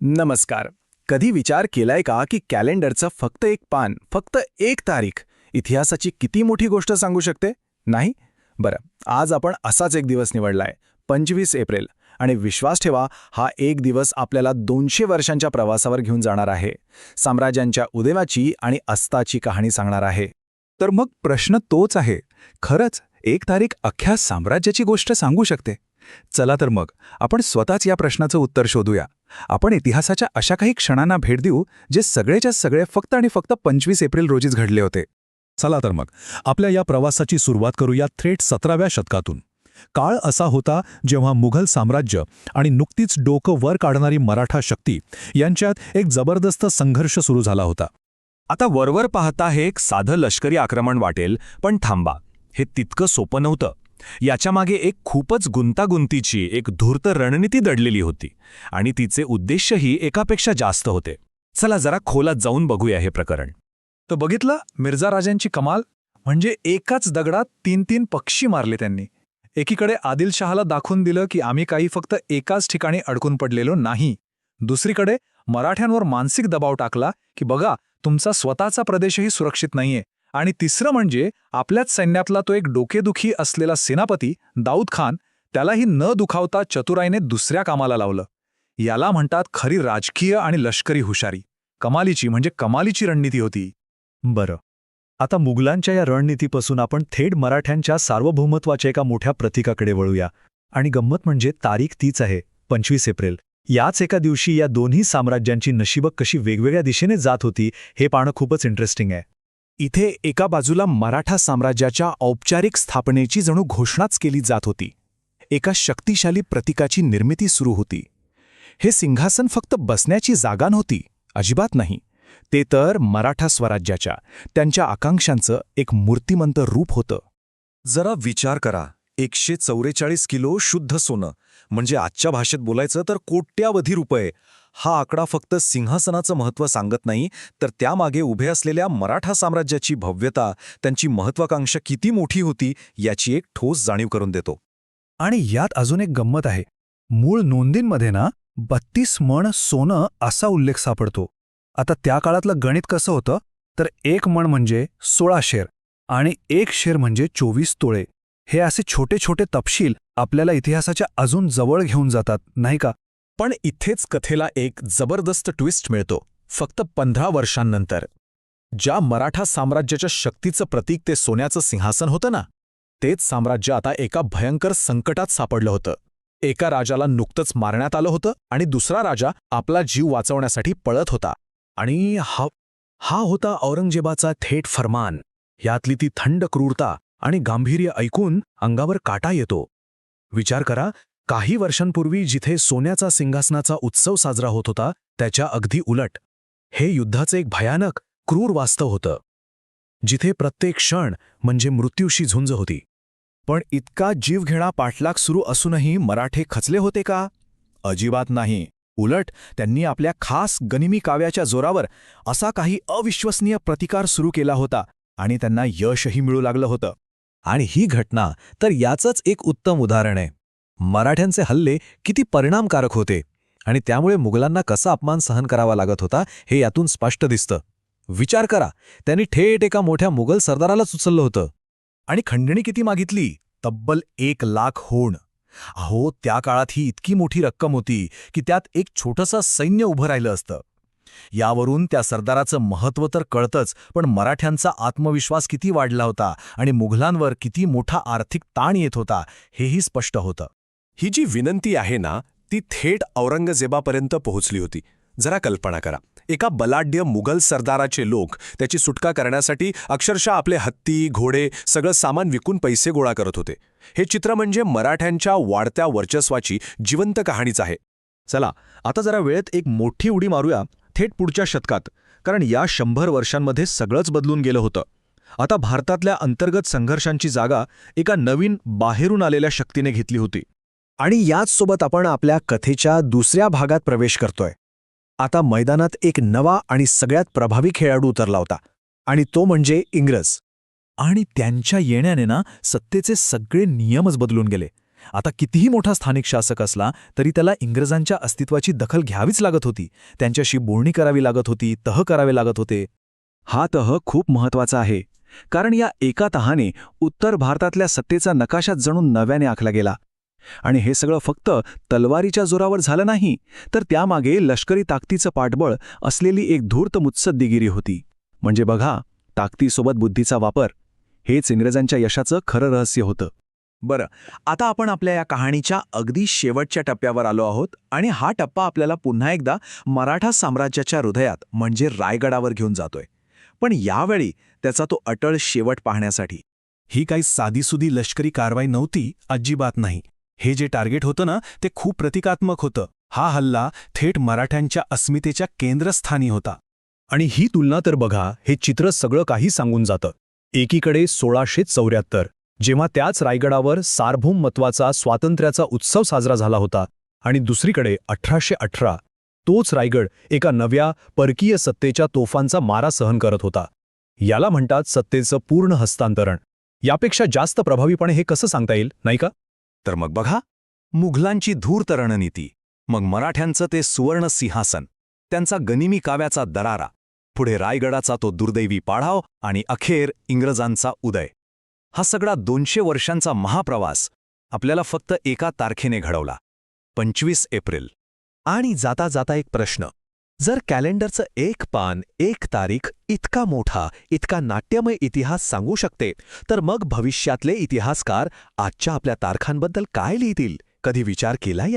नमस्कार. कधी विचार केलाय का की कॅलेंडरचं फक्त एक पान, फक्त एक तारीख इतिहासाची किती मोठी गोष्ट सांगू शकते? नाही? बरं, आज आपण असाच एक दिवस निवडलाय, 25 एप्रिल. आणि विश्वास ठेवा, हा एक दिवस आपल्याला 200 वर्षांच्या प्रवासावर घेऊन जाणार आहे. साम्राज्यांच्या उदयाची आणि अस्ताची कहाणी सांगणार आहे. तर मग प्रश्न तोच आहे, खरंच एक तारीख अख्ख्या साम्राज्याची गोष्ट सांगू शकते? चला तर मग आपण स्वतःच या प्रश्नाचं उत्तर शोधूया. आपण इतिहासाच्या अशा काही क्षणांना भेट देऊ जे सगळेच्या सगळे फक्त आणि फक्त 25 एप्रिल रोजीच घडले होते. चला तर मग आपल्या या प्रवासाची सुरुवात करूया थेट 17व्या शतकातून. काळ असा होता जेव्हा मुघल साम्राज्य आणि नुकतीच डोकं वर काढणारी मराठा शक्ती यांच्यात एक जबरदस्त संघर्ष सुरू झाला होता. आता वरवर पाहता हे एक साधं लष्करी आक्रमण वाटेल, पण थांबा, हे तितकं सोपं नव्हतं. याच्यामागे एक खूपच गुंतागुंतीची, एक धूर्त रणनीती दडलेली होती आणि तिचे उद्देशही एकापेक्षा जास्त होते. चला जरा खोलात जाऊन बघूया हे प्रकरण. तर बघितलं मिर्झा राजांची कमाल, म्हणजे एकाच दगडात 3 पक्षी मारले त्यांनी. एकीकडे आदिलशहाला दाखवून दिलं की आम्ही काही फक्त एकाच ठिकाणी अडकून पडलेलो नाही. दुसरीकडे मराठ्यांवर मानसिक दबाव टाकला की बघा, तुमचा स्वतःचा प्रदेशही सुरक्षित नाहीये. आणि तिसरं म्हणजे आपल्याच सैन्यातला तो एक डोकेदुखी असलेला सेनापती दाऊद खान, त्यालाही न दुखावता चतुराईने दुसऱ्या कामाला लावलं. याला म्हणतात खरी राजकीय आणि लष्करी हुशारी. कमालीची म्हणजे कमालीची रणनीती होती. बरं, आता मुघलांच्या या रणनीतीपासून आपण थेट मराठ्यांच्या सार्वभौमत्वाच्या एका मोठ्या प्रतीकाकडे वळूया. आणि गंमत म्हणजे तारीख तीच आहे, 25 एप्रिल. याच एका दिवशी या दोन्ही साम्राज्यांची नशीबं कशी वेगवेगळ्या दिशेने जात होती हे पाहणं खूपच इंटरेस्टिंग आहे. इथे एका बाजूला मराठा साम्राज्याच्या औपचारिक स्थापनेची जणू घोषणाच केली जात होती. एका शक्तिशाली प्रतीकाची निर्मिती सुरू होती. हे सिंहासन फक्त बसण्याची जागा नव्हती, अजिबात नाही. ते तर मराठा स्वराज्याच्या, त्यांच्या आकांक्षांचं एक मूर्तिमंत रूप होतं. जरा विचार करा, 144 किलो शुद्ध सोनं, म्हणजे आजच्या भाषेत बोलायचं तर कोट्यावधी रुपये. हा आकडा फक्त सिंहासनाचं महत्त्व सांगत नाही, तर त्यामागे उभे असलेल्या मराठा साम्राज्याची भव्यता, त्यांची महत्वाकांक्षा किती मोठी होती याची एक ठोस जाणीव करून देतो. आणि यात अजून एक गंमत आहे. मूळ नोंदींमध्ये ना 32 मण सोनं असा उल्लेख सापडतो. आता त्या काळातलं गणित कसं होतं, तर 1 मण म्हणजे 16 शेर आणि 1 शेर म्हणजे 24 तोळे. हे असे छोटे छोटे तपशील आपल्याला इतिहासाच्या अजून जवळ घेऊन जातात, नाही का? पण इथेच कथेला एक जबरदस्त ट्विस्ट मिळतो. फक्त 15 वर्षांनंतर ज्या मराठा साम्राज्याच्या शक्तीचं प्रतीक ते सोन्याचं सिंहासन होतं ना, तेच साम्राज्य आता एका भयंकर संकटात सापडलं होतं. एका राजाला नुकतंच मारण्यात आलं होतं आणि दुसरा राजा आपला जीव वाचवण्यासाठी पळत होता. आणि हा होता औरंगजेबाचा थेट फरमान. यातली ती थंड क्रूरता आणि गांभीर्य ऐकून अंगावर काटा येतो. विचार करा, काही वर्षांपूर्वी जिथे सोन्याचा सिंहासनाचा उत्सव साजरा होत होता, त्याच्या अगदी उलट हे युद्धाचं एक भयानक, क्रूर वास्तव होतं, जिथे प्रत्येक क्षण म्हणजे मृत्यूशी झुंज होती. पण इतका जीवघेणा पाठलाग सुरू असूनही मराठे खचले होते का? अजिबात नाही. उलट त्यांनी आपल्या खास गनिमी काव्याच्या जोरावर असा काही अविश्वसनीय प्रतिकार सुरू केला होता आणि त्यांना यशही मिळू लागलं होतं. आणि ही घटना तर याचंच एक उत्तम उदाहरण आहे. मराठ्यांचे हल्ले किती परिणामकारक होते आणि त्यामुळे मुघलांना कसा अपमान सहन करावा लागत होता हे यातून स्पष्ट दिसतं. विचार करा, त्यांनी थेट एका मोठ्या मुघल सरदारालाच उचललं होतं. आणि खंडणी किती मागितली? तब्बल 1,00,000 होण. अहो, त्या काळात ही इतकी मोठी रक्कम होती की त्यात एक छोटंसं सैन्य उभं राहिलं असतं. यावरून त्या सरदाराचं महत्त्व तर कळतंच, पण मराठ्यांचा आत्मविश्वास किती वाढला होता आणि मुघलांवर किती मोठा आर्थिक ताण येत होता हेही स्पष्ट होतं. ही जी विनंती आहे ना, ती थेट औरंगजेबापर्यंत पोहोचली होती. जरा कल्पना करा, एका बलाढ्य मुघल सरदाराचे लोक त्याची सुटका करण्यासाठी अक्षरशः आपले हत्ती, घोडे, सगळं सामान विकून पैसे गोळा करत होते. हे चित्र म्हणजे मराठ्यांच्या वाढत्या वर्चस्वाची जिवंत कहाणीच आहे. चला, आता जरा वेळेत एक मोठी उडी मारूया थेट पुढच्या शतकात, कारण या 100 वर्षांमध्ये सगळंच बदलून गेलं होतं. आता भारतातल्या अंतर्गत संघर्षांची जागा एका नवीन, बाहेरून आलेल्या शक्तीने घेतली होती. आणि याचसोबत आपण आपल्या कथेच्या दुसऱ्या भागात प्रवेश करतोय. आता मैदानात एक नवा आणि सगळ्यात प्रभावी खेळाडू उतरला होता, आणि तो म्हणजे इंग्रज. आणि त्यांच्या येण्याने ना सत्तेचे सगळे नियमच बदलून गेले. आता कितीही मोठा स्थानिक शासक असला तरी त्याला इंग्रजांच्या अस्तित्वाची दखल घ्यावीच लागत होती, त्यांच्याशी बोलणी करावी लागत होती, तह करावे लागत होते. हा तह खूप महत्वाचा आहे, कारण या एका तहाने उत्तर भारतातल्या सत्तेचा नकाशाच जणू नव्याने आखला गेला. आणि हे सगळं फक्त तलवारीच्या जोरावर झालं नाही, तर त्यामागे लष्करी ताकदीचं पाठबळ असलेली एक धूर्त मुत्सद्दीगिरी होती. म्हणजे बघा, ताकदीसोबत बुद्धीचा वापर हेच इंग्रजांच्या यशाचं खरं रहस्य होतं. बरं, आता आपण आपल्या या कहाणीच्या अगदी शेवटच्या टप्प्यावर आलो आहोत आणि हा टप्पा आपल्याला पुन्हा एकदा मराठा साम्राज्याच्या हृदयात म्हणजे रायगडावर घेऊन जातोय. पण यावेळी त्याचा तो अटळ शेवट पाहण्यासाठी. ही काही साधीसुधी लष्करी कारवाई नव्हती, अजिबात नाही. हे जे टार्गेट होतं ना, ते खूप प्रतिकात्मक होतं. हा हल्ला थेट मराठ्यांच्या अस्मितेच्या केंद्रस्थानी होता. आणि ही तुलना तर बघा, हे चित्र सगळं काही सांगून जातं. एकीकडे 1674, जेव्हा त्याच रायगडावर सार्वभौमत्वाचा स्वातंत्र्याचा उत्सव साजरा झाला होता, आणि दुसरीकडे 1818, तोच रायगड एका नव्या परकीय सत्तेच्या तोफांचा मारा सहन करत होता. याला म्हणतात सत्तेचं पूर्ण हस्तांतरण. यापेक्षा जास्त प्रभावीपणे हे कसं सांगता येईल, नाही का? तर मग बघा, मुघलांची धूर्त रणनीती, मग मराठ्यांचं ते सुवर्ण सिंहासन, त्यांचा गनिमी काव्याचा दरारा, पुढे रायगडाचा तो दुर्दैवी पाढाव आणि अखेर इंग्रजांचा उदय. हा सगळा 200 वर्षांचा महाप्रवास आपल्याला फक्त एका तारखेने घडवला, 25 एप्रिल. आणि जाता जाता एक प्रश्न. जर कॅलेंडरचं एक पान, एक तारीख इतका मोठा, इतका नाट्यमय इतिहास सांगू शकते, तर मग भविष्यातले इतिहासकार आजच्या आपल्या तारखांबद्दल काय लिहितील? कधी विचार केला याचा?